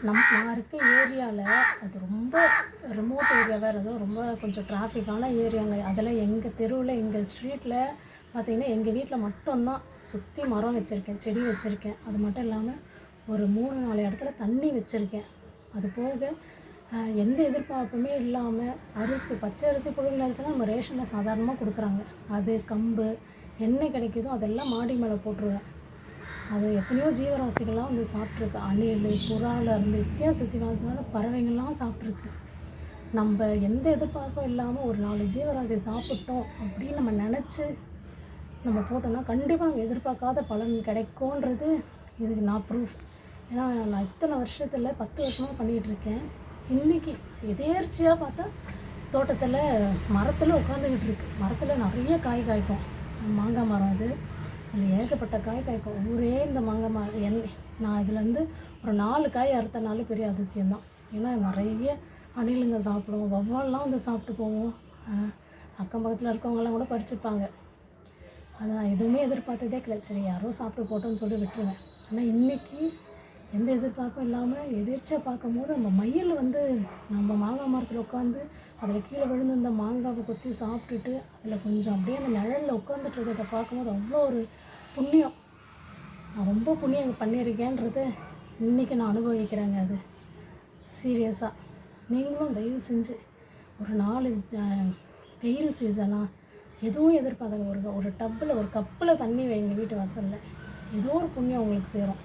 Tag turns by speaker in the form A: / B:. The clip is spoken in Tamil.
A: நான் இருக்க ஏரியாவில் அது ரொம்ப ரிமோட் ஏரியாவாக இருந்ததும் ரொம்ப கொஞ்சம் டிராஃபிக்கான ஏரியாங்க. அதில் எங்கள் தெருவில் எங்கள் ஸ்ட்ரீட்டில் பார்த்திங்கன்னா எங்கள் வீட்டில் மட்டும்தான் சுற்றி மரம் வச்சுருக்கேன், செடி வச்சுருக்கேன். அது மட்டும் இல்லாமல் ஒரு 3-4 இடத்துல தண்ணி வச்சுருக்கேன். அது போக எந்த எதிர்பார்ப்புமே இல்லாமல் பச்சை அரிசி புழுங்கல் அரிசிலாம் நம்ம ரேஷனில் சாதாரணமாக கொடுக்குறாங்க. அது கம்பு என்ன கிடைக்குதோ அதெல்லாம் மாடி மேலே போட்டுருவேன். அது எத்தனையோ ஜீவராசிகள்லாம் வந்து சாப்பிட்ருக்கு. அணில், புறாலேருந்து வித்தியாசமான பறவைகள்லாம் சாப்பிட்ருக்கு. நம்ம எந்த எதிர்பார்ப்பும் இல்லாமல் ஒரு 4 ஜீவராசி சாப்பிட்டோம் அப்படின்னு நம்ம நினச்சி நம்ம போட்டோம்னா கண்டிப்பாக நம்ம எதிர்பார்க்காத பலன் கிடைக்கும்ன்றது இதுக்கு நான் ப்ரூஃப். ஏன்னா நான் இத்தனை வருஷத்தில் 10 வருஷமாக பண்ணிகிட்ருக்கேன். இன்றைக்கி எதேர்ச்சியாக பார்த்தா தோட்டத்தில் மரத்தில் உட்காந்துக்கிட்டு இருக்கு. மரத்தில் நிறைய காய் காய்க்கும். மாங்காய் மரம் அது. அதில் ஏகப்பட்ட காய் காய்க்கும். ஊரே இந்த மாங்காய் மரம் நான் இதுலேருந்து ஒரு 4 காய் அறுத்தனாலும் பெரிய அதிசயம்தான். ஏன்னா நிறைய அணிலுங்க சாப்பிடுவோம், வௌவால்லாம் வந்து சாப்பிட்டு போவோம். அக்கம் பக்கத்தில் இருக்கவங்களாம் கூட பறிச்சுப்பாங்க. அதை நான் எதுவுமே எதிர்பார்த்ததே கிடையாது. சரி யாரோ சாப்பிட்டு போட்டோன்னு சொல்லி விட்டுருவேன். ஆனால் இன்றைக்கி எந்த எதிர்பார்ப்பும் இல்லாமல் எதிர்ச்சியாக பார்க்கும்போது நம்ம மயில் வந்து நம்ம மாங்காய் மரத்தில் உட்காந்து அதில் கீழே விழுந்து இந்த மாங்காவை கொத்தி சாப்பிட்டுட்டு அதில் கொஞ்சம் அப்படியே அந்த நிழலில் உட்காந்துட்டு இருக்கிறத பார்க்கும்போது அவ்வளோ ஒரு புண்ணியம். நான் ரொம்ப புண்ணியம் பண்ணியிருக்கேன்றத இன்றைக்கி நான் அனுபவிக்கிறேங்க. அது சீரியஸாக நீங்களும் தயவு செஞ்சு ஒரு 4 வெயில் சீசனாக எதுவும் எதிர்பார்க்காத ஒரு டப்பில் ஒரு கப்பில் தண்ணி வைங்க வீட்டு வாசலில். ஏதோ ஒரு புண்ணியம் உங்களுக்கு சேரும்.